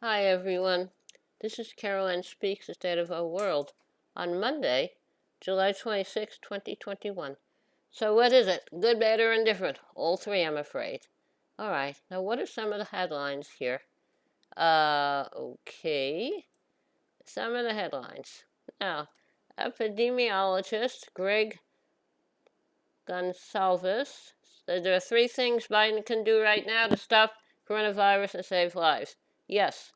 Hi everyone, this is Caroline Speaks, The State of Our World, on Monday, July 26, 2021. So what is it? Good, bad, or indifferent? All three, I'm afraid. All right, now what are some of the headlines here? Okay, some of the headlines. Now, epidemiologist Greg Gonsalves said there are three things Biden can do right now to stop coronavirus and save lives. Yes,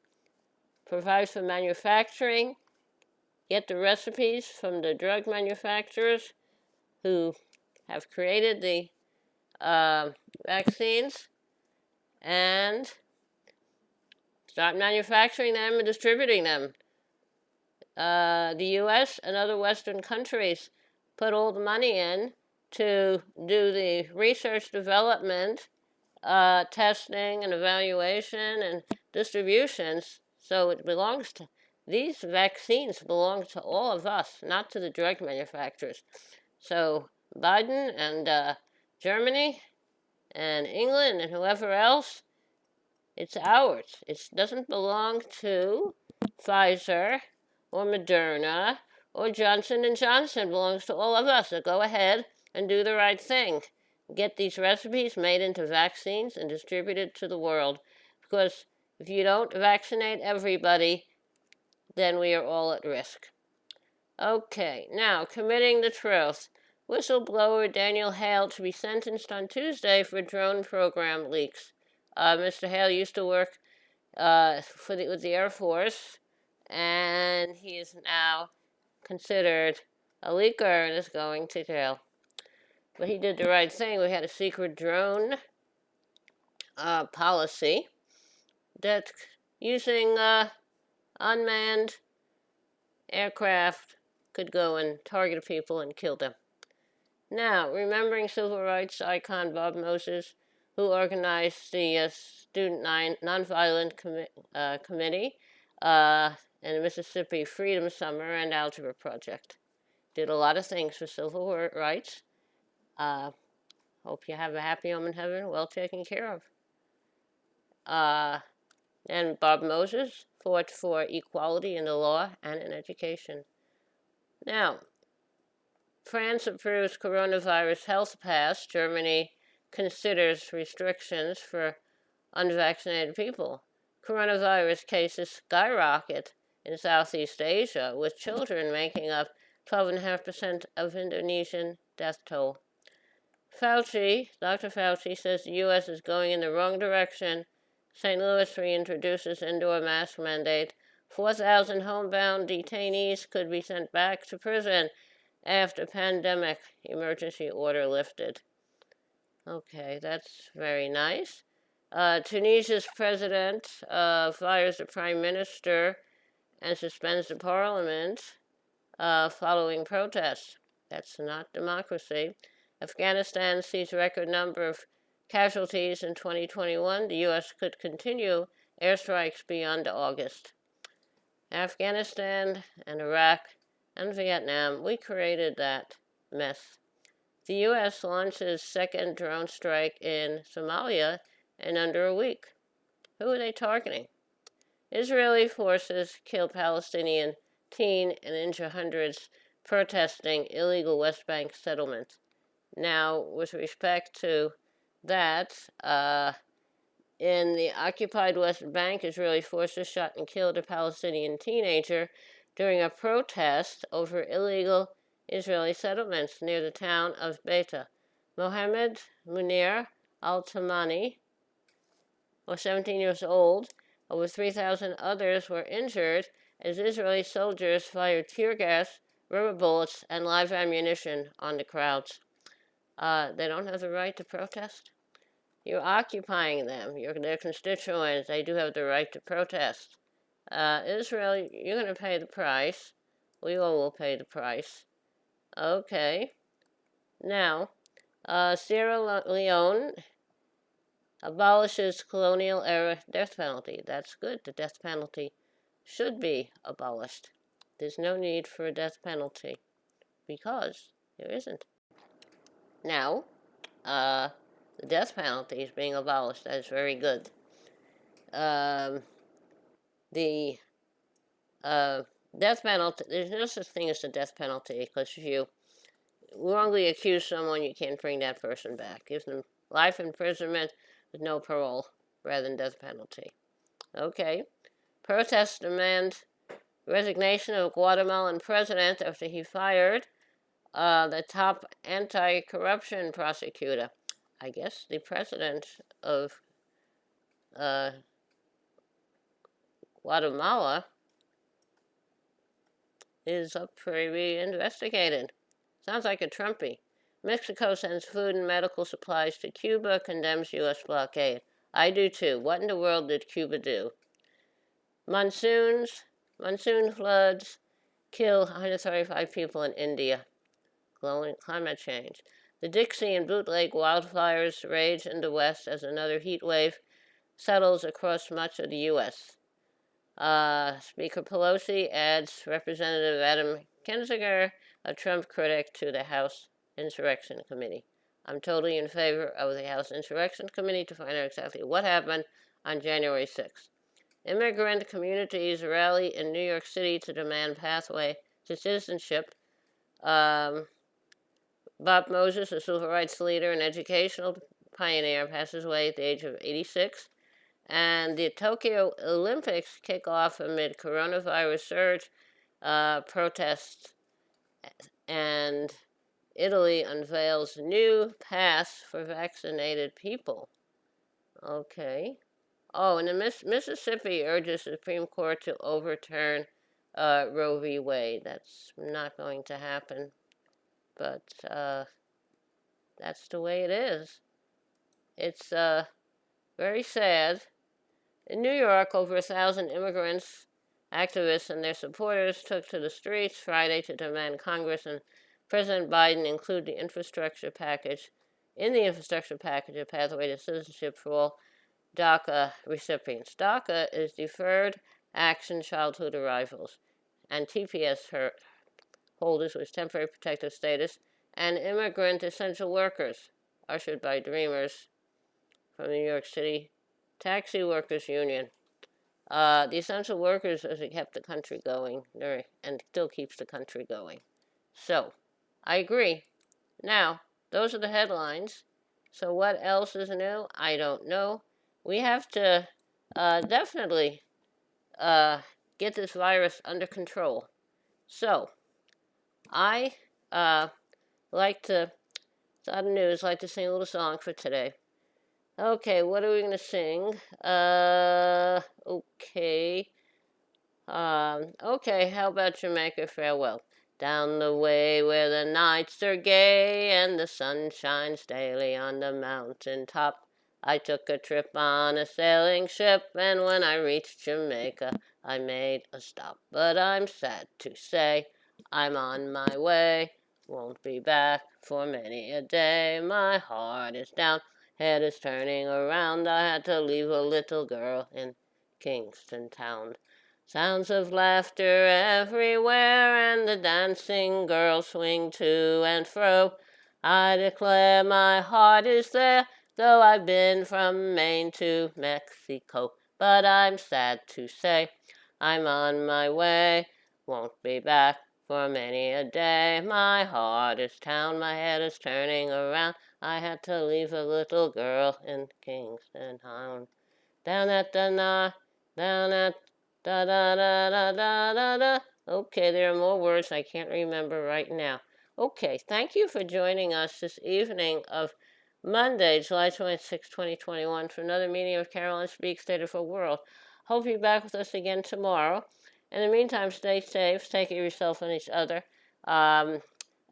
provides for manufacturing, get the recipes from the drug manufacturers who have created the vaccines, and start manufacturing them and distributing them. The U.S. and other Western countries put all the money in to do the research development, testing and evaluation and distributions, so it belongs to, these vaccines belong to all of us, not to the drug manufacturers. So Biden and Germany and England and whoever else, it's ours. It doesn't belong to Pfizer or Moderna or Johnson & Johnson. It belongs to all of us. So go ahead and do the right thing. Get these recipes made into vaccines and distributed to the world. Because if you don't vaccinate everybody, then we are all at risk. Okay, now, committing the truth. Whistleblower Daniel Hale to be sentenced on Tuesday for drone program leaks. Mr. Hale used to work with the Air Force, and he is now considered a leaker and is going to jail. But he did the right thing. We had a secret drone policy that using unmanned aircraft could go and target people and kill them. Now, remembering civil rights icon Bob Moses, who organized the Student Nonviolent Committee and the Mississippi Freedom Summer and Algebra Project. Did a lot of things for civil rights. Hope you have a happy home in heaven, well taken care of. And Bob Moses fought for equality in the law and in education. Now, France approves coronavirus health pass. Germany considers restrictions for unvaccinated people. Coronavirus cases skyrocket in Southeast Asia, with children making up 12.5% of Indonesian death toll. Dr. Fauci says the U.S. is going in the wrong direction. St. Louis reintroduces indoor mask mandate. 4,000 homebound detainees could be sent back to prison after pandemic emergency order lifted. Okay, that's very nice. Tunisia's president fires the prime minister and suspends the parliament following protests. That's not democracy. Afghanistan sees record number of casualties in 2021. The U.S. could continue airstrikes beyond August. Afghanistan and Iraq and Vietnam, we created that mess. The U.S. launches second drone strike in Somalia in under a week. Who are they targeting? Israeli forces kill Palestinian teen and injure hundreds protesting illegal West Bank settlement. Now, with respect to that, in the occupied West Bank, Israeli forces shot and killed a Palestinian teenager during a protest over illegal Israeli settlements near the town of Beta. Mohammed Munir al-Tamani was 17 years old. Over 3,000 others were injured as Israeli soldiers fired tear gas, rubber bullets, and live ammunition on the crowds. They don't have the right to protest? You're occupying them. You're their constituents. They do have the right to protest. Israel, you're going to pay the price. We all will pay the price. Okay. Now, Sierra Leone abolishes colonial era death penalty. That's good. The death penalty should be abolished. There's no need for a death penalty because there isn't. Now, the death penalty is being abolished. That is very good. the death penalty. There's no such thing as the death penalty, because if you wrongly accuse someone, you can't bring that person back. Give them life imprisonment with no parole rather than death penalty. Okay. Protests demand resignation of Guatemalan president after he fired the top anti-corruption prosecutor. I guess the president of Guatemala is up for being investigated. Sounds like a Trumpy. Mexico sends food and medical supplies to Cuba, condemns U.S. blockade. I do too. What in the world did Cuba do? Monsoon floods kill 135 people in India. Glowing climate change. The Dixie and Bootleg wildfires rage in the West as another heat wave settles across much of the U.S. Speaker Pelosi adds Representative Adam Kinzinger, a Trump critic, to the House Insurrection Committee. I'm totally in favor of the House Insurrection Committee to find out exactly what happened on January 6th. Immigrant communities rally in New York City to demand pathway to citizenship. Bob Moses, a civil rights leader and educational pioneer, passes away at the age of 86. And the Tokyo Olympics kick off amid coronavirus surge protests, and Italy unveils new pass for vaccinated people. Okay. Oh, and the Mississippi urges the Supreme Court to overturn Roe v. Wade. That's not going to happen, but that's the way it is. It's very sad. In New York, over 1,000 immigrants, activists, and their supporters took to the streets Friday to demand Congress and President Biden include the infrastructure package a pathway to citizenship for all DACA recipients. DACA is Deferred Action Childhood Arrivals, and TPS holders with temporary protective status, and immigrant essential workers, ushered by Dreamers from the New York City Taxi Workers Union. The essential workers as it kept the country going, and still keeps the country going. So, I agree. Now, those are the headlines. So what else is new? I don't know. We have to definitely get this virus under control. So, I like to, it's out of news, like to sing a little song for today. Okay, what are we going to sing? Okay. Okay, how about Jamaica Farewell? Down the way where the nights are gay and the sun shines daily on the mountain top. I took a trip on a sailing ship, and when I reached Jamaica, I made a stop. But I'm sad to say, I'm on my way. Won't be back for many a day. My heart is down. Head is turning around. I had to leave a little girl in Kingston Town. Sounds of laughter everywhere, and the dancing girls swing to and fro. I declare my heart is there, though I've been from Maine to Mexico. But I'm sad to say, I'm on my way. Won't be back for many a day. My heart is down, my head is turning around. I had to leave a little girl in Kingston Town. Down at the down at da da da da da da da. Okay, there are more words I can't remember right now. Okay, thank you for joining us this evening of Monday, July 26, 2021, for another meeting of Caroline Speaks State of the World. Hope you're back with us again tomorrow. In the meantime, stay safe, take care of yourself and each other.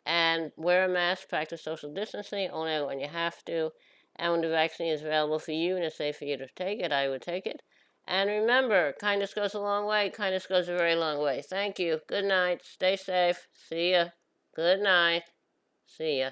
And wear a mask, practice social distancing only when you have to. And when the vaccine is available for you and it's safe for you to take it, I would take it. And remember, kindness goes a long way. Kindness goes a very long way. Thank you. Good night. Stay safe. See ya. Good night. See ya.